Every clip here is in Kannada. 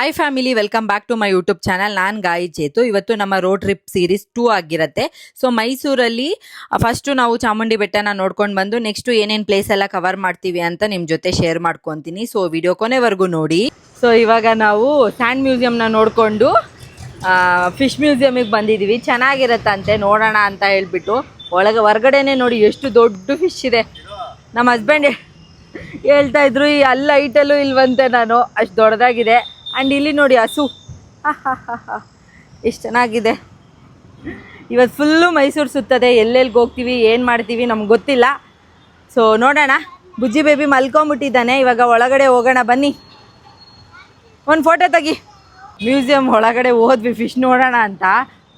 Hi family, welcome back to my YouTube channel. ನಾನು ಗಾಯಿ ಚೇತು. ಇವತ್ತು ನಮ್ಮ ರೋಡ್ ಟ್ರಿಪ್ ಸೀರೀಸ್ 2 ಆಗಿರುತ್ತೆ. ಸೊ ಮೈಸೂರಲ್ಲಿ ಫಸ್ಟು ನಾವು ಚಾಮುಂಡಿ ಬೆಟ್ಟನ ನೋಡ್ಕೊಂಡು ಬಂದು ನೆಕ್ಸ್ಟ್ ಏನೇನು ಪ್ಲೇಸ್ ಎಲ್ಲ ಕವರ್ ಮಾಡ್ತೀವಿ ಅಂತ ನಿಮ್ಮ ಜೊತೆ ಶೇರ್ ಮಾಡ್ಕೊತೀನಿ. ಸೊ ವಿಡಿಯೋ ಕೊನೆವರೆಗೂ ನೋಡಿ. ಸೊ ಇವಾಗ ನಾವು ಸ್ಯಾಂಡ್ ಮ್ಯೂಸಿಯಂನ ನೋಡಿಕೊಂಡು ಫಿಶ್ ಮ್ಯೂಸಿಯಮಿಗೆ ಬಂದಿದ್ದೀವಿ. ಚೆನ್ನಾಗಿರತ್ತಂತೆ, ನೋಡೋಣ ಅಂತ ಹೇಳ್ಬಿಟ್ಟು. ಹೊರಗಡೆನೆ ನೋಡಿ ಎಷ್ಟು ದೊಡ್ಡ ಫಿಶ್ ಇದೆ. ನಮ್ಮ ಹಸ್ಬೆಂಡ್ ಹೇಳ್ತಾ ಇದ್ರು, ಈ ಅಲ್ಲಿ ಐಟಲ್ಲೂ ಇಲ್ವಂತೆ, ನಾನು ಅಷ್ಟು ದೊಡ್ಡದಾಗಿದೆ. ಆ್ಯಂಡ್ ಇಲ್ಲಿ ನೋಡಿ ಹಸು, ಎಷ್ಟು ಚೆನ್ನಾಗಿದೆ. ಇವತ್ತು ಫುಲ್ಲು ಮೈಸೂರು ಸುತ್ತದೆ. ಎಲ್ಲೆಲ್ಲಿಗೆ ಹೋಗ್ತೀವಿ, ಏನು ಮಾಡ್ತೀವಿ ನಮ್ಗೆ ಗೊತ್ತಿಲ್ಲ. ಸೊ ನೋಡೋಣ. ಬುಜ್ಜಿ ಬೇಬಿ ಮಲ್ಕೊಂಬಿಟ್ಟಿದ್ದಾನೆ. ಇವಾಗ ಒಳಗಡೆ ಹೋಗೋಣ ಬನ್ನಿ, ಒಂದು ಫೋಟೋ ತೆಗಿ. ಮ್ಯೂಸಿಯಂ ಒಳಗಡೆ ಹೋದ್ವಿ ಫಿಶ್ ನೋಡೋಣ ಅಂತ.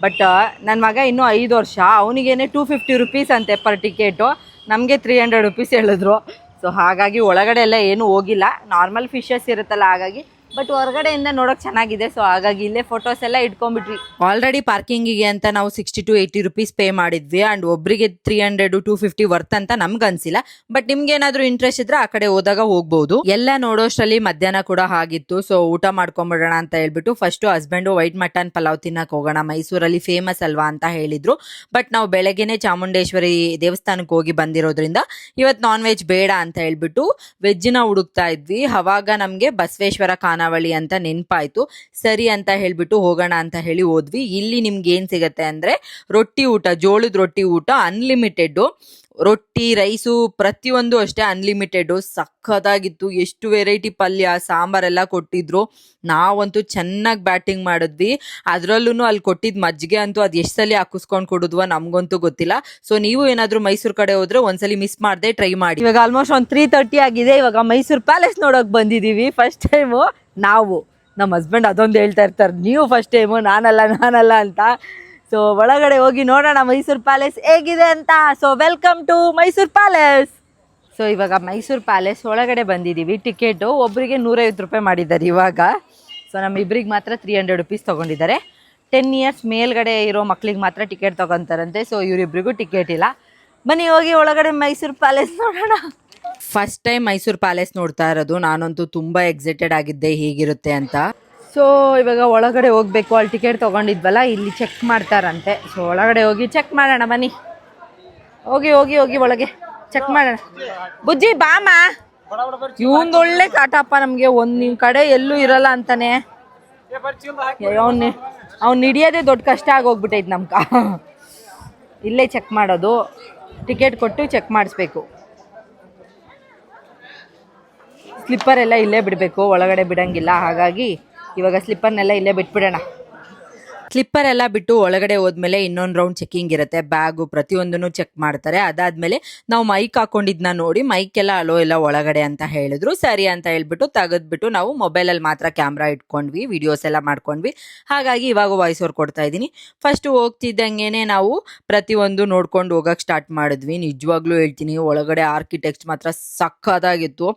ಬಟ್ ನನ್ನ ಮಗ ಇನ್ನೂ 5 ವರ್ಷ, ಅವನಿಗೇನೆ 250 ರುಪೀಸ್ ಅಂತೆ ಪರ್ ಟಿಕೆಟು. ನಮಗೆ 300 ರುಪೀಸ್ ಹೇಳಿದ್ರು. ಸೊ ಹಾಗಾಗಿ ಒಳಗಡೆ ಎಲ್ಲ ಏನೂ ಹೋಗಿಲ್ಲ. ನಾರ್ಮಲ್ ಫಿಶಸ್ ಇರುತ್ತಲ್ಲ, ಹಾಗಾಗಿ. ಬಟ್ ಹೊರಗಡೆಯಿಂದ ನೋಡೋಕೆ ಚೆನ್ನಾಗಿದೆ. ಸೊ ಹಾಗಾಗಿ ಇಲ್ಲೇ ಫೋಟೋಸ್ ಎಲ್ಲ ಇಟ್ಕೊಂಡ್ಬಿಟ್ವಿ. ಆಲ್ರೆಡಿ ಪಾರ್ಕಿಂಗಿಗೆ ಅಂತ ನಾವು 60 to 80 ರುಪೀಸ್ ಪೇ ಮಾಡಿದ್ವಿ. ಆ್ಯಂಡ್ ಒಬ್ಬರಿಗೆ 300 to 250 ವರ್ತ್ ಅಂತ ನಮ್ಗೆ ಅನಿಸಿಲ್ಲ. ಬಟ್ ನಿಮ್ಗೆ ಏನಾದರೂ ಇಂಟ್ರೆಸ್ಟ್ ಇದ್ರೆ ಆ ಕಡೆ ಹೋದಾಗ ಹೋಗ್ಬೋದು. ಎಲ್ಲ ನೋಡೋಷ್ಟರಲ್ಲಿ ಮಧ್ಯಾಹ್ನ ಕೂಡ ಆಗಿತ್ತು. ಸೊ ಊಟ ಮಾಡ್ಕೊಂಬಿಡೋಣ ಅಂತ ಹೇಳ್ಬಿಟ್ಟು first husband white mutton pulao ತಿನ್ನಕ್ಕೆ ಹೋಗೋಣ, ಮೈಸೂರಲ್ಲಿ ಫೇಮಸ್ ಅಲ್ವಾ ಅಂತ ಹೇಳಿದ್ರು. ಬಟ್ ನಾವು ಬೆಳಗ್ಗೆನೆ ಚಾಮುಂಡೇಶ್ವರಿ ದೇವಸ್ಥಾನಕ್ಕೆ ಹೋಗಿ ಬಂದಿರೋದ್ರಿಂದ ಇವತ್ತು ನಾನ್ ವೆಜ್ ಬೇಡ ಅಂತ ಹೇಳ್ಬಿಟ್ಟು ವೆಜ್ನ ಹುಡುಕ್ತಾ ಇದ್ವಿ. ಅವಾಗ ನಮಗೆ ಬಸವೇಶ್ವರ ಖಾನಾವಳಿ ಅಂತ ನೆನಪಾಯ್ತು. ಸರಿ ಅಂತ ಹೇಳ್ಬಿಟ್ಟು ಹೋಗೋಣ ಅಂತ ಹೇಳಿ ಹೋದ್ವಿ. ಇಲ್ಲಿ ನಿಮ್ಗೆ ಏನ್ ಸಿಗತ್ತೆ ಅಂದ್ರೆ ರೊಟ್ಟಿ ಊಟ, ಜೋಳದ ರೊಟ್ಟಿ ಊಟ ಅನ್ಲಿಮಿಟೆಡ್. ರೊಟ್ಟಿ, ರೈಸು ಪ್ರತಿಯೊಂದು ಅಷ್ಟೇ ಅನ್ಲಿಮಿಟೆಡ್. ಸಖತ್ತಾಗಿತ್ತು. ಎಷ್ಟು ವೆರೈಟಿ ಪಲ್ಯ, ಸಾಂಬಾರೆಲ್ಲ ಕೊಟ್ಟಿದ್ರು. ನಾವಂತೂ ಚೆನ್ನಾಗಿ ಬ್ಯಾಟಿಂಗ್ ಮಾಡಿದ್ವಿ. ಅದರಲ್ಲೂ ಅಲ್ಲಿ ಕೊಟ್ಟಿದ್ ಮಜ್ಜಿಗೆ ಅಂತೂ ಅದು ಎಷ್ಟು ಸಲ ಹಾಕಿಸ್ಕೊಂಡು ಕೊಡುದ್ವ ನಮ್ಗಂತೂ ಗೊತ್ತಿಲ್ಲ. ಸೊ ನೀವು ಏನಾದ್ರು ಮೈಸೂರು ಕಡೆ ಹೋದ್ರೆ ಒಂದ್ಸಲಿ ಮಿಸ್ ಮಾಡದೆ ಟ್ರೈ ಮಾಡಿ. ಇವಾಗ ಆಲ್ಮೋಸ್ಟ್ ಒಂದು 3:30 ಆಗಿದೆ. ಇವಾಗ ಮೈಸೂರು ಪ್ಯಾಲೇಸ್ ನೋಡೋಕೆ ಬಂದಿದ್ದೀವಿ. ಫಸ್ಟ್ ಟೈಮು ನಾವು. ನಮ್ಮ ಹಸ್ಬೆಂಡ್ ಅದೊಂದು ಹೇಳ್ತಾ ಇರ್ತಾರೆ, ನೀವು ಫಸ್ಟ್ ಟೈಮು, ನಾನಲ್ಲ ಅಂತ. ಸೊ ಒಳಗಡೆ ಹೋಗಿ ನೋಡೋಣ ಮೈಸೂರು ಪ್ಯಾಲೇಸ್ ಹೇಗಿದೆ ಅಂತ. So welcome to Mysuru palace. So ಇವಾಗ ಮೈಸೂರು ಪ್ಯಾಲೇಸ್ ಒಳಗಡೆ ಬಂದಿದ್ದೀವಿ. ಟಿಕೆಟು ಒಬ್ಬರಿಗೆ 150 ರೂಪಾಯಿ ಮಾಡಿದ್ದಾರೆ ಇವಾಗ. ಸೊ ನಮ್ಮಿಬ್ಬರಿಗೆ ಮಾತ್ರ 300 ರುಪೀಸ್ ತೊಗೊಂಡಿದ್ದಾರೆ. 10 ಇಯರ್ಸ್ ಮೇಲ್ಗಡೆ ಇರೋ ಮಕ್ಳಿಗೆ ಮಾತ್ರ ಟಿಕೆಟ್ ತೊಗೊತಾರಂತೆ. ಸೊ ಇವರಿಬ್ರಿಗೂ ಟಿಕೆಟ್ ಇಲ್ಲ. ಬನ್ನಿ ಹೋಗಿ ಒಳಗಡೆ ಮೈಸೂರು ಪ್ಯಾಲೇಸ್ ನೋಡೋಣ. ಫಸ್ಟ್ ಟೈಮ್ ಮೈಸೂರು ಪ್ಯಾಲೇಸ್ ನೋಡ್ತಾ ಇರೋದು. ನಾನಂತೂ ತುಂಬ ಎಕ್ಸೈಟೆಡ್ ಆಗಿದ್ದೆ ಹೇಗಿರುತ್ತೆ ಅಂತ. ಸೊ ಇವಾಗ ಒಳಗಡೆ ಹೋಗ್ಬೇಕು. ಅಲ್ಲಿ ಟಿಕೆಟ್ ತೊಗೊಂಡಿದ್ವಲ್ಲ, ಇಲ್ಲಿ ಚೆಕ್ ಮಾಡ್ತಾರಂತೆ. ಸೊ ಒಳಗಡೆ ಹೋಗಿ ಚೆಕ್ ಮಾಡೋಣ ಬನ್ನಿ. ಹೋಗಿ ಹೋಗಿ ಹೋಗಿ ಒಳಗೆ ಚೆಕ್ ಮಾಡೋಣ. ಬುಜ್ಜಿ ಬಾಮ, ಇವಂದೊಳ್ಳೆ ಕಾಟಪ್ಪ ನಮಗೆ. ಒಂದು ಕಡೆ ಎಲ್ಲೂ ಇರಲ್ಲ ಅಂತಾನೆ. ಅವ್ನು ಹಿಡಿಯೋದೇ ದೊಡ್ಡ ಕಷ್ಟ ಆಗೋಗ್ಬಿಟ್ಟೈತೆ ನಮ್ಕ. ಇಲ್ಲೇ ಚೆಕ್ ಮಾಡೋದು, ಟಿಕೆಟ್ ಕೊಟ್ಟು ಚೆಕ್ ಮಾಡಿಸ್ಬೇಕು. ಸ್ಲಿಪ್ಪರ್ ಎಲ್ಲ ಇಲ್ಲೇ ಬಿಡಬೇಕು, ಒಳಗಡೆ ಬಿಡಂಗಿಲ್ಲ. ಹಾಗಾಗಿ ಇವಾಗ ಸ್ಲಿಪ್ಪರ್ನೆಲ್ಲ ಇಲ್ಲೇ ಬಿಟ್ಬಿಡೋಣ. ಸ್ಲಿಪ್ಪರ್ ಎಲ್ಲ ಬಿಟ್ಟು ಒಳಗಡೆ ಹೋದ್ಮೇಲೆ ಇನ್ನೊಂದು ರೌಂಡ್ ಚೆಕಿಂಗ್ ಇರುತ್ತೆ. ಬ್ಯಾಗು ಪ್ರತಿಯೊಂದನ್ನು ಚೆಕ್ ಮಾಡ್ತಾರೆ. ಅದಾದ್ಮೇಲೆ ನಾವು ಮೈಕ್ ಹಾಕೊಂಡಿದ್ನ ನೋಡಿ ಮೈಕೆಲ್ಲ ಅಲೋ ಎಲ್ಲ ಒಳಗಡೆ ಅಂತ ಹೇಳಿದ್ರು. ಸರಿ ಅಂತ ಹೇಳ್ಬಿಟ್ಟು ತೆಗೆದ್ಬಿಟ್ಟು ನಾವು ಮೊಬೈಲಲ್ಲಿ ಮಾತ್ರ ಕ್ಯಾಮ್ರಾ ಇಟ್ಕೊಂಡ್ವಿ, ವಿಡಿಯೋಸ್ ಎಲ್ಲ ಮಾಡ್ಕೊಂಡ್ವಿ. ಹಾಗಾಗಿ ಇವಾಗ ವಾಯ್ಸ್ ಓವರ್ ಕೊಡ್ತಾ ಇದ್ದೀನಿ. ಫಸ್ಟ್ ಹೋಗ್ತಿದ್ದಂಗೆನೆ ನಾವು ಪ್ರತಿಯೊಂದು ನೋಡ್ಕೊಂಡು ಹೋಗಕ್ಕೆ ಸ್ಟಾರ್ಟ್ ಮಾಡಿದ್ವಿ. ನಿಜವಾಗ್ಲೂ ಹೇಳ್ತೀನಿ, ಒಳಗಡೆ ಆರ್ಕಿಟೆಕ್ಟ್ ಮಾತ್ರ ಸಕ್ಕತ್ತಾಗಿತ್ತು.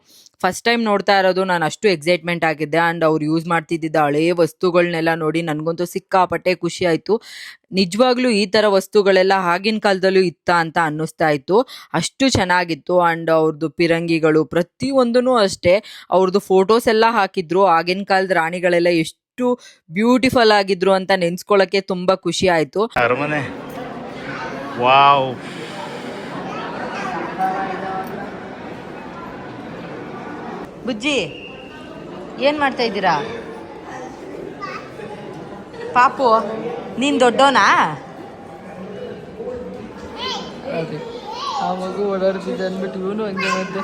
ಫಸ್ಟ್ ಟೈಮ್ ನೋಡ್ತಾ ಇರೋದು. ನಾನು ಅಷ್ಟು ಎಕ್ಸೈಟ್ಮೆಂಟ್ ಆಗಿದ್ದೆ. ಆ್ಯಂಡ್ ಅವ್ರು ಯೂಸ್ ಮಾಡ್ತಿದ್ದ ಹಳೇ ವಸ್ತುಗಳನ್ನೆಲ್ಲ ನೋಡಿ ನನಗಂತೂ ಸಿಕ್ಕಾಪಟ್ಟೆ ಖುಷಿ ಆಯಿತು. ನಿಜವಾಗ್ಲೂ ಈ ಥರ ವಸ್ತುಗಳೆಲ್ಲ ಆಗಿನ ಕಾಲದಲ್ಲೂ ಇತ್ತ ಅಂತ ಅನ್ನಿಸ್ತಾ ಇತ್ತು. ಅಷ್ಟು ಚೆನ್ನಾಗಿತ್ತು. ಆ್ಯಂಡ್ ಅವ್ರದ್ದು ಪಿರಂಗಿಗಳು ಪ್ರತಿಯೊಂದೂ ಅಷ್ಟೇ. ಅವ್ರದ್ದು ಫೋಟೋಸ್ ಎಲ್ಲ ಹಾಕಿದ್ರು. ಆಗಿನ ಕಾಲದ ರಾಣಿಗಳೆಲ್ಲ ಎಷ್ಟು ಬ್ಯೂಟಿಫುಲ್ ಆಗಿದ್ರು ಅಂತ ನೆನ್ಸ್ಕೊಳ್ಳೋಕ್ಕೆ ತುಂಬ ಖುಷಿ ಆಯಿತು. ಅರಮನೆ ವಾವ್. ಬುಜ್ಜಿ ಏನು ಮಾಡ್ತಾ ಇದ್ದೀರಾ? ಪಾಪು ನೀನು ದೊಡ್ಡೋನಾ? ಆ ಮಗು ಓಡಾಡ್ತಿದ್ದೆ ಅಂದ್ಬಿಟ್ಟು ಇವನು ಹಂಗೆ ಮತ್ತೆ.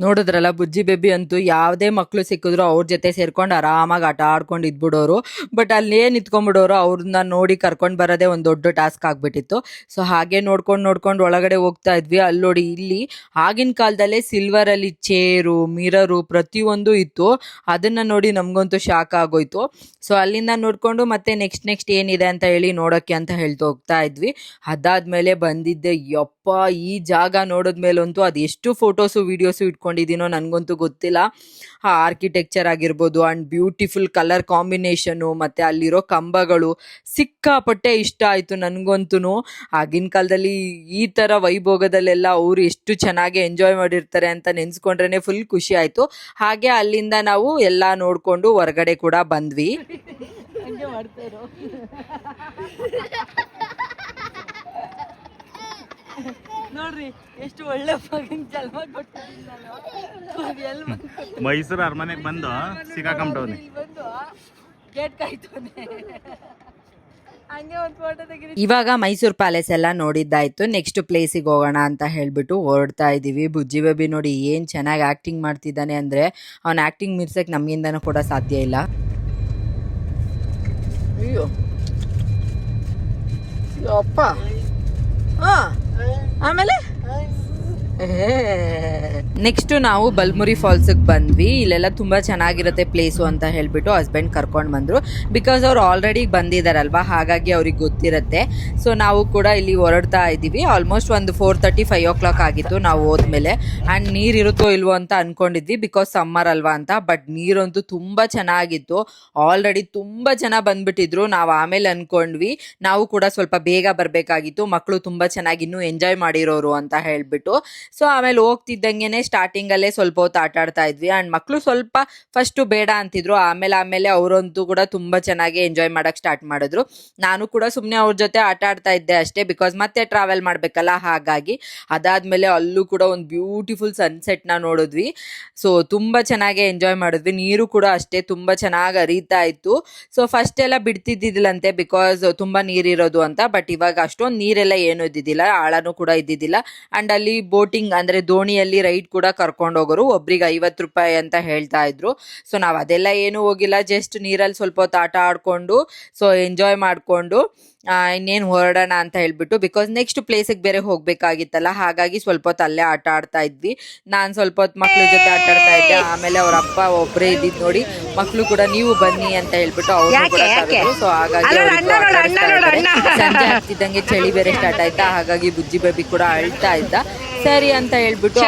ನೋಡಿದ್ರಲ್ಲ, ಬುಜ್ಜಿ ಬೇಬಿ ಅಂತೂ ಯಾವುದೇ ಮಕ್ಕಳು ಸಿಕ್ಕಿದ್ರು ಅವ್ರ ಜೊತೆ ಸೇರ್ಕೊಂಡು ಆರಾಮಾಗಿ ಆಟ ಆಡ್ಕೊಂಡು ಇದ್ಬಿಡೋರು. ಬಟ್ ಅಲ್ಲೇ ನಿಂತ್ಕೊಂಡ್ಬಿಡೋರು. ಅವ್ರನ್ನ ನೋಡಿ ಕರ್ಕೊಂಡು ಬರೋದೇ ಒಂದು ದೊಡ್ಡ ಟಾಸ್ಕ್ ಆಗಿಬಿಟ್ಟಿತ್ತು. ಸೊ ಹಾಗೆ ನೋಡ್ಕೊಂಡು ಒಳಗಡೆ ಹೋಗ್ತಾ ಇದ್ವಿ. ಅಲ್ಲಿ ನೋಡಿ, ಇಲ್ಲಿ ಆಗಿನ ಕಾಲದಲ್ಲೇ ಸಿಲ್ವರಲ್ಲಿ ಚೇರು, ಮಿರರು ಪ್ರತಿಯೊಂದು ಇತ್ತು. ಅದನ್ನು ನೋಡಿ ನಮಗಂತೂ ಶಾಕ್ ಆಗೋಯ್ತು. ಸೊ ಅಲ್ಲಿಂದ ನೋಡಿಕೊಂಡು ಮತ್ತೆ ನೆಕ್ಸ್ಟ್ ಏನಿದೆ ಅಂತ ಹೇಳಿ ನೋಡೋಕ್ಕೆ ಅಂತ ಹೇಳ್ತಾ ಹೋಗ್ತಾ ಇದ್ವಿ. ಅದಾದಮೇಲೆ ಬಂದಿದ್ದೆ, ಯಪ್ಪ ಈ ಜಾಗ ನೋಡಿದ್ಮೇಲಂತೂ ಅದು ಎಷ್ಟು ಫೋಟೋಸು ವೀಡಿಯೋಸು ಇಟ್ಕೊಂಡು ಅನ್ಕೊಂಡಿದ್ದೀನೋ ನನಗಂತೂ ಗೊತ್ತಿಲ್ಲ. ಆ ಆರ್ಕಿಟೆಕ್ಚರ್ ಆಗಿರ್ಬೋದು ಆ್ಯಂಡ್ ಬ್ಯೂಟಿಫುಲ್ ಕಲರ್ ಕಾಂಬಿನೇಷನು ಮತ್ತು ಅಲ್ಲಿರೋ ಕಂಬಗಳು ಸಿಕ್ಕಾಪಟ್ಟೆ ಇಷ್ಟ ಆಯಿತು ನನಗಂತೂ. ಆಗಿನ ಕಾಲದಲ್ಲಿ ಈ ಥರ ವೈಭೋಗದಲ್ಲೆಲ್ಲ ಅವರು ಎಷ್ಟು ಚೆನ್ನಾಗಿ ಎಂಜಾಯ್ ಮಾಡಿರ್ತಾರೆ ಅಂತ ನೆನೆಸ್ಕೊಂಡ್ರೆ ಫುಲ್ ಖುಷಿ ಆಯಿತು. ಹಾಗೆ ಅಲ್ಲಿಂದ ನಾವು ಎಲ್ಲ ನೋಡಿಕೊಂಡು ಹೊರಗಡೆ ಕೂಡ ಬಂದ್ವಿ. ನೋಡ್ರಿ ಎಷ್ಟು ಒಳ್ಳೆ ಮೈಸೂರು ಅರಮನೆಗೆ ಬಂದು ಸಿಕ್ಕಾಕೊಂಬಿಟ್ಟವ್ನಿ. ಇವಾಗ ಮೈಸೂರು ಪ್ಯಾಲೇಸ್ ಎಲ್ಲ ನೋಡಿದ್ದಾಯ್ತು. ನೆಕ್ಸ್ಟ್ ಪ್ಲೇಸಿಗೆ ಹೋಗೋಣ ಅಂತ ಹೇಳ್ಬಿಟ್ಟು ಹೊರಡ್ತಾ ಇದ್ದೀವಿ. ಬುಜ್ಜಿ ಬೇಬಿ ನೋಡಿ ಏನು ಚೆನ್ನಾಗಿ ಆ್ಯಕ್ಟಿಂಗ್ ಮಾಡ್ತಿದ್ದಾನೆ ಅಂದರೆ ಅವನ ಆ್ಯಕ್ಟಿಂಗ್ ಮೀರ್ಸಕ್ಕೆ ನಮ್ಮಿಂದನೂ ಕೂಡ ಸಾಧ್ಯ ಇಲ್ಲ. ಅಯ್ಯೋ ಅಪ್ಪ. ಆಮೇಲೆ ನೆಕ್ಸ್ಟ್ ನಾವು ಬಲ್ಮುರಿ ಫಾಲ್ಸ್ಗೆ ಬಂದ್ವಿ. ಇಲ್ಲೆಲ್ಲ ತುಂಬ ಚೆನ್ನಾಗಿರುತ್ತೆ ಪ್ಲೇಸು ಅಂತ ಹೇಳ್ಬಿಟ್ಟು ಹಸ್ಬೆಂಡ್ ಕರ್ಕೊಂಡು ಬಂದರು. ಬಿಕಾಸ್ ಅವ್ರು ಆಲ್ರೆಡಿ ಬಂದಿದ್ದಾರಲ್ವ, ಹಾಗಾಗಿ ಅವ್ರಿಗೆ ಗೊತ್ತಿರುತ್ತೆ. ಸೊ ನಾವು ಕೂಡ ಇಲ್ಲಿ ಹೊರಡ್ತಾ ಇದ್ದೀವಿ. ಆಲ್ಮೋಸ್ಟ್ ಒಂದು 4:30, 5 o'clock ಆಗಿತ್ತು ನಾವು ಹೋದ್ಮೇಲೆ. ಆ್ಯಂಡ್ ನೀರು ಇರುತ್ತೋ ಇಲ್ವೋ ಅಂತ ಅಂದ್ಕೊಂಡಿದ್ವಿ, ಬಿಕಾಸ್ ಸಮ್ಮರ್ ಅಲ್ವಾ ಅಂತ. ಬಟ್ ನೀರಂತೂ ತುಂಬ ಚೆನ್ನಾಗಿತ್ತು. ಆಲ್ರೆಡಿ ತುಂಬ ಜನ ಬಂದ್ಬಿಟ್ಟಿದ್ರು. ನಾವು ಆಮೇಲೆ ಅಂದ್ಕೊಂಡ್ವಿ ನಾವು ಕೂಡ ಸ್ವಲ್ಪ ಬೇಗ ಬರಬೇಕಾಗಿತ್ತು, ಮಕ್ಕಳು ತುಂಬ ಚೆನ್ನಾಗಿ ಇನ್ನೂ ಎಂಜಾಯ್ ಮಾಡಿರೋರು ಅಂತ ಹೇಳ್ಬಿಟ್ಟು. ಸೊ ಆಮೇಲೆ ಹೋಗ್ತಿದ್ದಂಗೆ ಸ್ಟಾರ್ಟಿಂಗಲ್ಲೇ ಸ್ವಲ್ಪ ಹೊತ್ತು ಆಟ ಆಡ್ತಾ ಇದ್ವಿ. ಆ್ಯಂಡ್ ಮಕ್ಕಳು ಸ್ವಲ್ಪ ಫಸ್ಟು ಬೇಡ ಅಂತಿದ್ರು, ಆಮೇಲೆ ಅವರಂತೂ ಕೂಡ ತುಂಬ ಚೆನ್ನಾಗಿ ಎಂಜಾಯ್ ಮಾಡೋಕ್ಕೆ ಸ್ಟಾರ್ಟ್ ಮಾಡಿದ್ರು. ನಾನು ಕೂಡ ಸುಮ್ಮನೆ ಅವ್ರ ಜೊತೆ ಆಟ ಆಡ್ತಾ ಇದ್ದೆ ಅಷ್ಟೇ, ಬಿಕಾಸ್ ಮತ್ತೆ ಟ್ರಾವೆಲ್ ಮಾಡಬೇಕಲ್ಲ ಹಾಗಾಗಿ. ಅದಾದಮೇಲೆ ಅಲ್ಲೂ ಕೂಡ ಒಂದು ಬ್ಯೂಟಿಫುಲ್ ಸನ್ಸೆಟ್ನ ನೋಡಿದ್ವಿ. ಸೊ ತುಂಬ ಚೆನ್ನಾಗಿ ಎಂಜಾಯ್ ಮಾಡಿದ್ವಿ. ನೀರು ಕೂಡ ಅಷ್ಟೇ ತುಂಬ ಚೆನ್ನಾಗಿ ಹರಿತಾ ಇತ್ತು. ಸೊ ಫಸ್ಟ್ ಎಲ್ಲ ಬಿಡ್ತಿದ್ದಿದ್ದಿಲ್ಲಂತೆ, ಬಿಕಾಸ್ ತುಂಬ ನೀರಿರೋದು ಅಂತ. ಬಟ್ ಇವಾಗ ಅಷ್ಟೊಂದು ನೀರೆಲ್ಲ ಏನೂ ಇದ್ದಿದ್ದಿಲ್ಲ, ಆಳನೂ ಕೂಡ ಇದ್ದಿದ್ದಿಲ್ಲ. ಆ್ಯಂಡ್ ಅಲ್ಲಿ ಬೋಟಿಂಗ್ ಅಂದರೆ ದೋಣಿಯಲ್ಲಿ ರೈಡ್ ಕೂಡ ಕರ್ಕೊಂಡು ಹೋಗೋರು, ಒಬ್ರಿಗೆ 50 ರೂಪಾಯಿ ಅಂತ ಹೇಳ್ತಾ ಇದ್ರು. ಸೊ ನಾವು ಅದೆಲ್ಲ ಏನೂ ಹೋಗಿಲ್ಲ, ಜಸ್ಟ್ ನೀರಲ್ಲಿ ಸ್ವಲ್ಪ ಹೊತ್ತು ಆಟ ಆಡಿಕೊಂಡು ಸೊ ಎಂಜಾಯ್ ಮಾಡಿಕೊಂಡು ಇನ್ನೇನು ಹೊರಡೋಣ ಅಂತ ಹೇಳ್ಬಿಟ್ಟು, ಬಿಕಾಸ್ ನೆಕ್ಸ್ಟ್ ಪ್ಲೇಸಿಗೆ ಬೇರೆ ಹೋಗಬೇಕಾಗಿತ್ತಲ್ಲ, ಹಾಗಾಗಿ ಸ್ವಲ್ಪ ಹೊತ್ತು ಅಲ್ಲೇ ಆಟ ಆಡ್ತಾ ಇದ್ವಿ. ನಾನು ಸ್ವಲ್ಪ ಹೊತ್ತು ಮಕ್ಳ ಜೊತೆ ಆಟ ಆಡ್ತಾ ಇದ್ದೆ. ಆಮೇಲೆ ಅವ್ರ ಅಪ್ಪ ಒಬ್ಬರೇ ಇದ್ದಿದ್ದು ನೋಡಿ ಮಕ್ಕಳು ಕೂಡ ನೀವು ಬನ್ನಿ ಅಂತ ಹೇಳ್ಬಿಟ್ಟು ಅವ್ರು ಕೂಡ ಕರೆದ್ರು. ಸೊ ಹಾಗಾಗಿ ಸಂಜೆ ಆಗ್ತಿದ್ದಂಗೆ ಚಳಿ ಬೇರೆ ಸ್ಟಾರ್ಟ್ ಆಯ್ತಾ, ಹಾಗಾಗಿ ಬುಜ್ಜಿ ಬೇಬಿ ಕೂಡ ಅಳ್ತಾ ಇದ್ದ. ಸರಿ ಅಂತ ಹೇಳ್ಬಿಟ್ಟು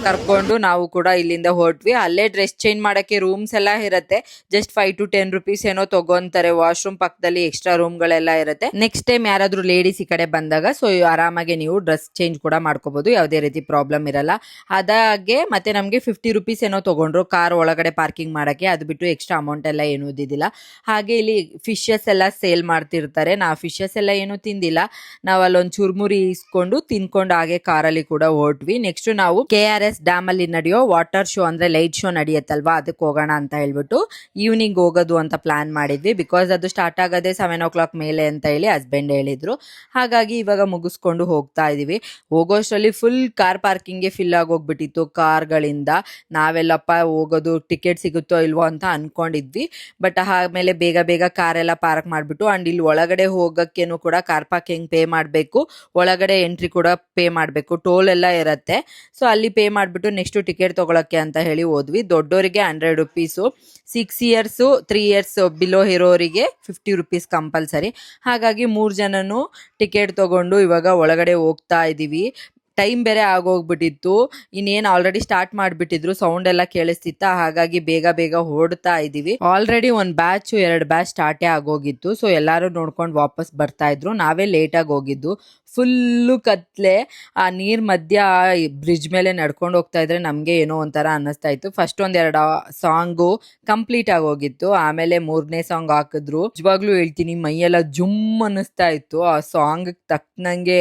ಕರ್ಕೊಂಡು ನಾವು ಕೂಡ ಇಲ್ಲಿಂದ ಹೊರಟ್ವಿ. ಅಲ್ಲೇ ಡ್ರೆಸ್ ಚೇಂಜ್ ಮಾಡಕ್ಕೆ ರೂಮ್ಸ್ ಎಲ್ಲ ಇರುತ್ತೆ. ಜಸ್ಟ್ 5 to 10 rupees ಏನೋ ತಗೊಂತಾರೆ. ವಾಶ್ರೂಮ್ ಪಕ್ಕದಲ್ಲಿ ಎಕ್ಸ್ಟ್ರಾ ರೂಮ್ಗಳೆಲ್ಲ ಇರುತ್ತೆ. ನೆಕ್ಸ್ಟ್ ಟೈಮ್ ಯಾರಾದ್ರೂ ಲೇಡೀಸ್ ಈ ಕಡೆ ಬಂದಾಗ ಸೊ ಆರಾಮಾಗಿ ನೀವು ಡ್ರೆಸ್ ಚೇಂಜ್ ಕೂಡ ಮಾಡ್ಕೋಬಹುದು, ಯಾವುದೇ ರೀತಿ ಪ್ರಾಬ್ಲಮ್ ಇರಲ್ಲ. ಅದಾಗೆ ಮತ್ತೆ ನಮಗೆ 50 rupees ಏನೋ ತಗೊಂಡ್ರು ಕಾರ್ ಒಳಗಡೆ ಪಾರ್ಕಿಂಗ್ ಮಾಡಕ್ಕೆ. ಅದು ಬಿಟ್ಟು ಎಕ್ಸ್ಟ್ರಾ ಅಮೌಂಟ್ ಎಲ್ಲ ಏನೂ ಇದ್ದಿದ್ದಿಲ್ಲ. ಹಾಗೆ ಇಲ್ಲಿ ಫಿಶಸ್ ಎಲ್ಲ ಸೇಲ್ ಮಾಡ್ತಿರ್ತಾರೆ. ನಾವು ಫಿಶಸ್ ಎಲ್ಲ ಏನೂ ತಿಂದಿಲ್ಲ. ನಾವು ಅಲ್ಲೊಂದು ಚುರ್ಮುರಿ ಇಸ್ಕೊಂಡು ತಿನ್ಕೊಂಡು ಹಾಗೆ ಕಾರಲ್ಲಿ ಕೂಡ ಹೊರಟ್ವಿ. ನೆಕ್ಸ್ಟ್ ನಾವು KRS ಡ್ಯಾಮ್ ಅಲ್ಲಿ ನಡೆಯೋ ವಾಟರ್ ಶೋ ಅಂದ್ರೆ ಲೈಟ್ ಶೋ ನಡೆಯುತ್ತಲ್ವಾ, ಅದಕ್ಕೆ ಹೋಗೋಣ ಅಂತ ಹೇಳ್ಬಿಟ್ಟು ಈವ್ನಿಂಗ್ ಹೋಗೋದು ಅಂತ ಪ್ಲಾನ್ ಮಾಡಿದ್ವಿ. ಬಿಕಾಸ್ ಅದು ಸ್ಟಾರ್ಟ್ ಆಗೋದೇ 7 o'clock ಮೇಲೆ ಅಂತ ಹೇಳಿ ಹಸ್ಬೆಂಡ್ ಹೇಳಿದ್ರು. ಹಾಗಾಗಿ ಇವಾಗ ಮುಗಿಸ್ಕೊಂಡು ಹೋಗ್ತಾ ಇದೀವಿ. ಹೋಗೋಷ್ಟರಲ್ಲಿ ಫುಲ್ ಕಾರ್ ಪಾರ್ಕಿಂಗ್ಗೆ ಫಿಲ್ ಆಗೋಗ್ಬಿಟ್ಟಿತ್ತು ಕಾರ್ಗಳಿಂದ. ನಾವೆಲ್ಲಪ್ಪ ಹೋಗೋದು ಟಿಕೆಟ್ ಸಿಗುತ್ತೋ ಇಲ್ವೋ ಅಂತ ಅನ್ಕೊಂಡಿದ್ವಿ. ಬಟ್ ಆಮೇಲೆ ಬೇಗ ಬೇಗ ಕಾರೆಲ್ಲ ಪಾರ್ಕ್ ಮಾಡಿಬಿಟ್ಟು ಅಂಡ್ ಇಲ್ಲಿ ಒಳಗಡೆ ಹೋಗಕ್ಕೇನು ಕೂಡ ಕಾರ್ ಪಾರ್ಕಿಂಗ್ ಪೇ ಮಾಡಬೇಕು, ಒಳಗಡೆ ಎಂಟ್ರಿ ಕೂಡ ಪೇ ಮಾಡಬೇಕು, ಟೋಲ್ ಎಲ್ಲ ಇರುತ್ತೆ. ಸೊ ಅಲ್ಲಿ ಪೇ ಮಾಡಿಬಿಟ್ಟು ನೆಕ್ಸ್ಟ್ ಟಿಕೆಟ್ ತಗೊಳಕ್ಕೆ ಅಂತ ಹೇಳಿ ಹೋದ್ವಿ. ದೊಡ್ಡವರಿಗೆ 100 rupees, 6 years 3 years ಬಿಲೋ ಇರೋರಿಗೆ 50 rupees ಕಂಪಲ್ಸರಿ. ಹಾಗಾಗಿ 3 ಜನನು ಟಿಕೆಟ್ ತಗೊಂಡು ಇವಾಗ ಒಳಗಡೆ ಹೋಗ್ತಾ ಇದೀವಿ. ಟೈಮ್ ಬೇರೆ ಆಗೋಗ್ಬಿಟ್ಟಿತ್ತು. ಇನ್ನೇನು ಆಲ್ರೆಡಿ ಸ್ಟಾರ್ಟ್ ಮಾಡಿಬಿಟ್ಟಿದ್ರು, ಸೌಂಡ್ ಎಲ್ಲ ಕೇಳಿಸ್ತಿತ್ತ. ಹಾಗಾಗಿ ಬೇಗ ಬೇಗ ಹೊರಡ್ತಾ ಇದೀವಿ. ಆಲ್ರೆಡಿ 1 batch 2 batch ಸ್ಟಾರ್ಟೇ ಆಗೋಗಿತ್ತು. ಸೊ ಎಲ್ಲರೂ ನೋಡ್ಕೊಂಡು ವಾಪಸ್ ಬರ್ತಾ ಇದ್ರು. ನಾವೇ ಲೇಟಾಗಿ ಹೋಗಿದ್ದು. ಫುಲ್ಲು ಕತ್ಲೆ, ಆ ನೀರ್ ಮಧ್ಯ ಬ್ರಿಡ್ಜ್ ಮೇಲೆ ನಡ್ಕೊಂಡು ಹೋಗ್ತಾ ಇದ್ರೆ ನಮ್ಗೆ ಏನೋ ಒಂಥರ ಅನ್ನಿಸ್ತಾ ಇತ್ತು. ಫಸ್ಟ್ 1-2 ಸಾಂಗು ಕಂಪ್ಲೀಟ್ ಆಗೋಗಿತ್ತು. ಆಮೇಲೆ 3ನೇ ಸಾಂಗ್ ಹಾಕಿದ್ರು. ನಿಜವಾಗ್ಲೂ ಹೇಳ್ತೀನಿ ಮೈಯೆಲ್ಲ ಜುಮ್ ಅನ್ನಿಸ್ತಾ ಇತ್ತು. ಆ ಸಾಂಗ್ ತಕ್ಕನಂಗೆ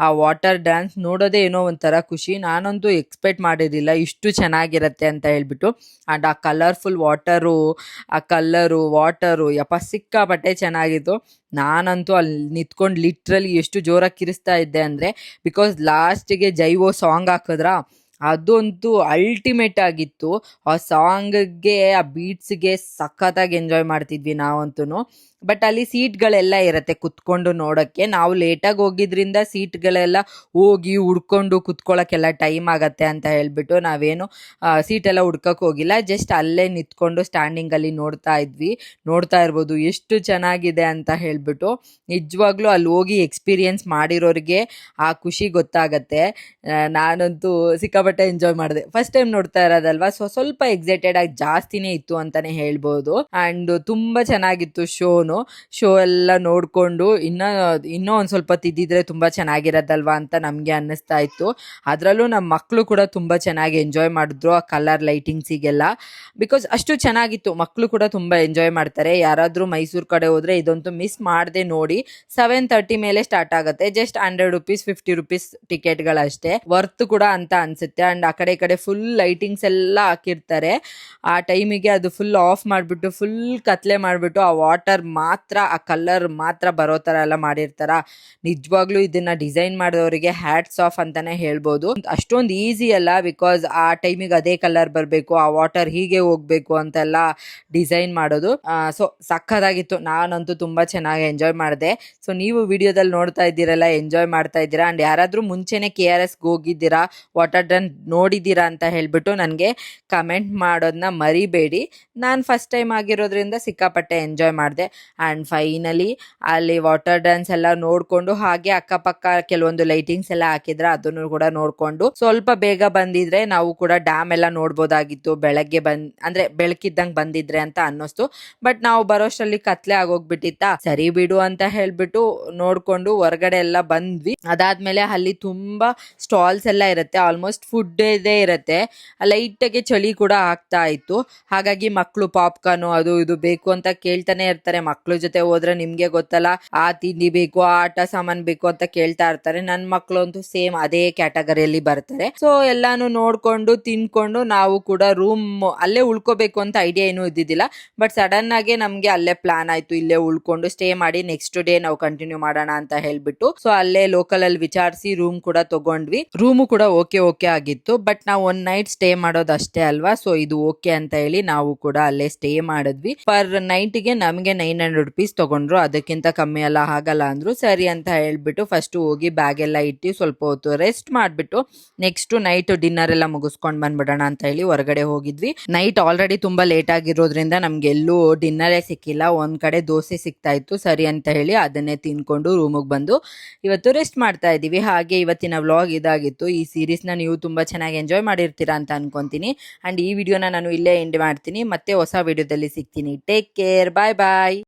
ಆ ವಾಟರ್ ಡ್ಯಾನ್ಸ್ ನೋಡೋದೇ ಏನೋ ಒಂಥರ ಖುಷಿ. ನಾನಂತೂ ಎಕ್ಸ್ಪೆಕ್ಟ್ ಮಾಡಿರಲಿಲ್ಲ ಇಷ್ಟು ಚೆನ್ನಾಗಿರತ್ತೆ ಅಂತ ಹೇಳ್ಬಿಟ್ಟು. ಅಂಡ್ ಆ ಕಲರ್ಫುಲ್ ವಾಟರು, ಆ ಕಲ್ಲರು ವಾಟರು ಯಪ್ಪ ಸಿಕ್ಕಾಪಟ್ಟೆ ಚೆನ್ನಾಗಿತ್ತು. ನಾನಂತೂ ಅಲ್ಲಿ ನಿಂತ್ಕೊಂಡು ಲಿಟ್ರಲಿ ಎಷ್ಟು ಜೋರಾಗಿ ಕಿರಿಸ್ತಾ ಇದ್ದೆ ಅಂದರೆ, ಬಿಕಾಸ್ ಲಾಸ್ಟಿಗೆ ಜೈವೋ ಸಾಂಗ್ ಹಾಕಿದ್ರ ಅದಂತೂ ಅಲ್ಟಿಮೇಟ್ ಆಗಿತ್ತು. ಆ ಸಾಂಗ್ಗೆ ಆ ಬೀಟ್ಸ್ಗೆ ಸಖತ್ತಾಗಿ ಎಂಜಾಯ್ ಮಾಡ್ತಿದ್ವಿ ನಾವಂತೂ. ಬಟ್ ಅಲ್ಲಿ ಸೀಟ್ಗಳೆಲ್ಲ ಇರುತ್ತೆ ಕುತ್ಕೊಂಡು ನೋಡೋಕ್ಕೆ. ನಾವು ಲೇಟಾಗಿ ಹೋಗಿದ್ರಿಂದ ಸೀಟ್ಗಳೆಲ್ಲ ಹೋಗಿ ಹುಡ್ಕೊಂಡು ಕುತ್ಕೊಳ್ಳೋಕ್ಕೆಲ್ಲ ಟೈಮ್ ಆಗತ್ತೆ ಅಂತ ಹೇಳ್ಬಿಟ್ಟು ನಾವೇನು ಸೀಟೆಲ್ಲ ಹುಡ್ಕಕ್ಕೆ ಹೋಗಿಲ್ಲ. ಜಸ್ಟ್ ಅಲ್ಲೇ ನಿಂತ್ಕೊಂಡು ಸ್ಟ್ಯಾಂಡಿಂಗಲ್ಲಿ ನೋಡ್ತಾ ಇರ್ಬೋದು ಎಷ್ಟು ಚೆನ್ನಾಗಿದೆ ಅಂತ ಹೇಳ್ಬಿಟ್ಟು. ನಿಜವಾಗ್ಲೂ ಅಲ್ಲಿ ಹೋಗಿ ಎಕ್ಸ್ಪೀರಿಯನ್ಸ್ ಮಾಡಿರೋರಿಗೆ ಆ ಖುಷಿ ಗೊತ್ತಾಗತ್ತೆ. ನಾನಂತೂ ಸಿಕ್ಕಾಪಟ್ಟೆ ಎಂಜಾಯ್ ಮಾಡಿದೆ. ಫಸ್ಟ್ ಟೈಮ್ ನೋಡ್ತಾ ಇರೋದಲ್ವಾ, ಸ್ವಲ್ಪ ಎಕ್ಸೈಟೆಡ್ ಆಗಿ ಜಾಸ್ತಿನೇ ಇತ್ತು ಅಂತಾನೆ ಹೇಳ್ಬೋದು. ಅಂಡ್ ತುಂಬಾ ಚೆನ್ನಾಗಿತ್ತು ಶೋ ಎಲ್ಲ ನೋಡ್ಕೊಂಡು ಇನ್ನೂ ಒಂದ್ ಸ್ವಲ್ಪ ತಿದ್ದಿದ್ರೆ ತುಂಬಾ ಚೆನ್ನಾಗಿರೋದಲ್ವಾ ಅಂತ ನಮ್ಗೆ ಅನ್ನಿಸ್ತಾ ಇತ್ತು. ಅದ್ರಲ್ಲೂ ನಮ್ಮ ಮಕ್ಕಳು ಕೂಡ ತುಂಬಾ ಚೆನ್ನಾಗಿ ಎಂಜಾಯ್ ಮಾಡಿದ್ರು ಆ ಕಲರ್ ಲೈಟಿಂಗ್ಸಿಗೆಲ್ಲ. ಬಿಕಾಸ್ ಅಷ್ಟು ಚೆನ್ನಾಗಿತ್ತು. ಮಕ್ಕಳು ಕೂಡ ತುಂಬಾ ಎಂಜಾಯ್ ಮಾಡ್ತಾರೆ. ಯಾರಾದ್ರೂ ಮೈಸೂರು ಕಡೆ ಹೋದ್ರೆ ಇದಂತೂ ಮಿಸ್ ಮಾಡದೆ ನೋಡಿ. 7:30 ಮೇಲೆ ಸ್ಟಾರ್ಟ್ ಆಗುತ್ತೆ. Just 100 rupees 50 rupees ಟಿಕೆಟ್ಗಳಷ್ಟೇ. ವರ್ತ್ ಕೂಡ ಅಂತ ಅನ್ಸುತ್ತೆ. ಅಂಡ್ ಆ ಕಡೆ ಈ ಕಡೆ ಫುಲ್ ಲೈಟಿಂಗ್ಸ್ ಎಲ್ಲ ಹಾಕಿರ್ತಾರೆ. ಆ ಟೈಮಿಗೆ ಅದು ಫುಲ್ ಆಫ್ ಮಾಡಿಬಿಟ್ಟು ಫುಲ್ ಕತ್ಲೆ ಮಾಡಿಬಿಟ್ಟು ಆ ವಾಟರ್ ಮಾತ್ರ ಆ ಕಲರ್ ಮಾತ್ರ ಬರೋ ಥರ ಎಲ್ಲ ಮಾಡಿರ್ತಾರ. ನಿಜವಾಗ್ಲೂ ಇದನ್ನ ಡಿಸೈನ್ ಮಾಡಿದವರಿಗೆ ಹ್ಯಾಟ್ಸ್ ಆಫ್ ಅಂತಾನೆ ಹೇಳ್ಬೋದು. ಅಷ್ಟೊಂದು ಈಸಿ ಅಲ್ಲ, ಬಿಕಾಸ್ ಆ ಟೈಮಿಗೆ ಅದೇ ಕಲರ್ ಬರಬೇಕು, ಆ ವಾಟರ್ ಹೀಗೆ ಹೋಗ್ಬೇಕು ಅಂತೆಲ್ಲ ಡಿಸೈನ್ ಮಾಡೋದು. ಸೊ ಸಕ್ಕತ್ತಾಗಿತ್ತು. ನಾನಂತೂ ತುಂಬಾ ಚೆನ್ನಾಗಿ ಎಂಜಾಯ್ ಮಾಡಿದೆ. ಸೊ ನೀವು ವಿಡಿಯೋದಲ್ಲಿ ನೋಡ್ತಾ ಇದ್ದೀರಲ್ಲ, ಎಂಜಾಯ್ ಮಾಡ್ತಾ ಇದ್ದೀರಾ. ಅಂಡ್ ಯಾರಾದ್ರೂ ಮುಂಚೆನೆ KRS ಹೋಗಿದ್ದೀರಾ, ವಾಟರ್ ಡನ್ ನೋಡಿದ್ದೀರಾ ಅಂತ ಹೇಳ್ಬಿಟ್ಟು ನನಗೆ ಕಮೆಂಟ್ ಮಾಡೋದನ್ನ ಮರಿಬೇಡಿ. ನಾನು ಫಸ್ಟ್ ಟೈಮ್ ಆಗಿರೋದ್ರಿಂದ ಸಿಕ್ಕಾಪಟ್ಟೆ ಎಂಜಾಯ್ ಮಾಡಿದೆ. ಆ್ಯಂಡ್ ಫೈನಲಿ ಅಲ್ಲಿ ವಾಟರ್ ಡ್ಯಾನ್ಸ್ ಎಲ್ಲ ನೋಡಿಕೊಂಡು, ಹಾಗೆ ಅಕ್ಕಪಕ್ಕ ಕೆಲವೊಂದು ಲೈಟಿಂಗ್ಸ್ ಎಲ್ಲ ಹಾಕಿದ್ರೆ ಅದನ್ನು ಕೂಡ ನೋಡಿಕೊಂಡು ಸ್ವಲ್ಪ ಬೇಗ ಬಂದಿದ್ರೆ ನಾವು ಕೂಡ ಡ್ಯಾಮ್ ಎಲ್ಲ ನೋಡ್ಬೋದಾಗಿತ್ತು. ಬೆಳಗ್ಗೆ ಅಂದ್ರೆ ಬೆಳಕಿದ್ದಂಗೆ ಬಂದಿದ್ರೆ ಅಂತ ಅನ್ನಿಸ್ತು. ಬಟ್ ನಾವು ಬರೋಷ್ಟರಲ್ಲಿ ಕತ್ಲೆ ಆಗೋಗ್ಬಿಟ್ಟಿತ್ತಾ, ಸರಿ ಬಿಡು ಅಂತ ಹೇಳ್ಬಿಟ್ಟು ನೋಡ್ಕೊಂಡು ಹೊರಗಡೆ ಎಲ್ಲ ಬಂದ್ವಿ. ಅದಾದ್ಮೇಲೆ ಅಲ್ಲಿ ತುಂಬಾ ಸ್ಟಾಲ್ಸ್ ಎಲ್ಲ ಇರುತ್ತೆ. ಆಲ್ಮೋಸ್ಟ್ ಫುಡ್ ಇದೇ ಇರುತ್ತೆ. ಲೈಟಾಗಿ ಚಳಿ ಕೂಡ ಆಗ್ತಾ ಇತ್ತು. ಹಾಗಾಗಿ ಮಕ್ಕಳು ಪಾಪ್ಕಾರ್ನ್ ಅದು ಇದು ಬೇಕು ಅಂತ ಕೇಳ್ತಾನೆ ಇರ್ತಾರೆ. ಮಕ್ಳು ಜೊತೆ ಹೋದ್ರೆ ನಿಮ್ಗೆ ಗೊತ್ತಲ್ಲ, ಆ ತಿಂಡಿ ಬೇಕು, ಆ ಆಟ ಸಾಮಾನ್ ಬೇಕು ಅಂತ ಕೇಳ್ತಾ ಇರ್ತಾರೆ. ನನ್ ಮಕ್ಳು ಅಂತೂ ಸೇಮ್ ಅದೇ ಕ್ಯಾಟಗರಿಯಲ್ಲಿ ಬರ್ತಾರೆ. ಸೊ ಎಲ್ಲಾನು ನೋಡ್ಕೊಂಡು ತಿನ್ಕೊಂಡು ನಾವು ಕೂಡ ರೂಮ್ ಅಲ್ಲೇ ಉಳ್ಕೋಬೇಕು ಅಂತ ಐಡಿಯಾ ಏನೂ ಇದ್ದಿದ್ದಿಲ್ಲ. ಬಟ್ ಸಡನ್ ಆಗಿ ನಮ್ಗೆ ಅಲ್ಲೇ ಪ್ಲಾನ್ ಆಯ್ತು, ಇಲ್ಲೇ ಉಳ್ಕೊಂಡು ಸ್ಟೇ ಮಾಡಿ ನೆಕ್ಸ್ಟ್ ಡೇ ನಾವು ಕಂಟಿನ್ಯೂ ಮಾಡೋಣ ಅಂತ ಹೇಳ್ಬಿಟ್ಟು. ಸೊ ಅಲ್ಲೇ ಲೋಕಲ್ ಅಲ್ಲಿ ವಿಚಾರಿಸಿ ರೂಮ್ ಕೂಡ ತಗೊಂಡ್ವಿ. ರೂಮು ಕೂಡ ಓಕೆ ಆಗಿತ್ತು. ಬಟ್ ನಾವು 1 night ಸ್ಟೇ ಮಾಡೋದಷ್ಟೇ ಅಲ್ವಾ, ಸೊ ಇದು ಓಕೆ ಅಂತ ಹೇಳಿ ನಾವು ಕೂಡ ಅಲ್ಲೇ ಸ್ಟೇ ಮಾಡಿದ್ವಿ. ಪರ್ ನೈಟ್ಗೆ ನಮಗೆ 900 rupees ತಗೊಂಡ್ರು. ಅದಕ್ಕಿಂತ ಕಮ್ಮಿ ಎಲ್ಲ ಆಗಲ್ಲ ಅಂದ್ರು. ಸರಿ ಅಂತ ಹೇಳ್ಬಿಟ್ಟು ಫಸ್ಟ್ ಹೋಗಿ ಬ್ಯಾಗ್ ಎಲ್ಲ ಇಟ್ಟು ಸ್ವಲ್ಪ ಹೊತ್ತು ರೆಸ್ಟ್ ಮಾಡ್ಬಿಟ್ಟು ನೆಕ್ಸ್ಟ್ ನೈಟ್ ಡಿನ್ನರ್ ಎಲ್ಲ ಮುಗಿಸ್ಕೊಂಡ್ ಬಂದ್ಬಿಡೋಣ ಅಂತ ಹೇಳಿ ಹೊರಗಡೆ ಹೋಗಿದ್ವಿ. ನೈಟ್ ಆಲ್ರೆಡಿ ತುಂಬಾ ಲೇಟ್ ಆಗಿರೋದ್ರಿಂದ ನಮ್ಗೆ ಎಲ್ಲೂ ಡಿನ್ನರೇ ಸಿಕ್ಕಿಲ್ಲ. ಒಂದ್ ಕಡೆ ದೋಸೆ ಸಿಗ್ತಾ ಇತ್ತು. ಸರಿ ಅಂತ ಹೇಳಿ ಅದನ್ನೇ ತಿನ್ಕೊಂಡು ರೂಮಿಗೆ ಬಂದು ಇವತ್ತು ರೆಸ್ಟ್ ಮಾಡ್ತಾ ಇದೀವಿ. ಹಾಗೆ ಇವತ್ತಿನ ವ್ಲಾಗ್ ಇದಾಗಿತ್ತು. ಈ ಸೀರೀಸ್ ನ ನೀವು ತುಂಬಾ ಚೆನ್ನಾಗಿ ಎಂಜಾಯ್ ಮಾಡಿರ್ತೀರಾ ಅಂತ ಅನ್ಕೊಂತೀನಿ. ಅಂಡ್ ಈ ವಿಡಿಯೋನ ನಾನು ಇಲ್ಲೇ ಎಂಡ್ ಮಾಡ್ತೀನಿ. ಮತ್ತೆ ಹೊಸ ವಿಡಿಯೋದಲ್ಲಿ ಸಿಗ್ತೀನಿ. ಟೇಕ್ ಕೇರ್, ಬಾಯ್ ಬಾಯ್.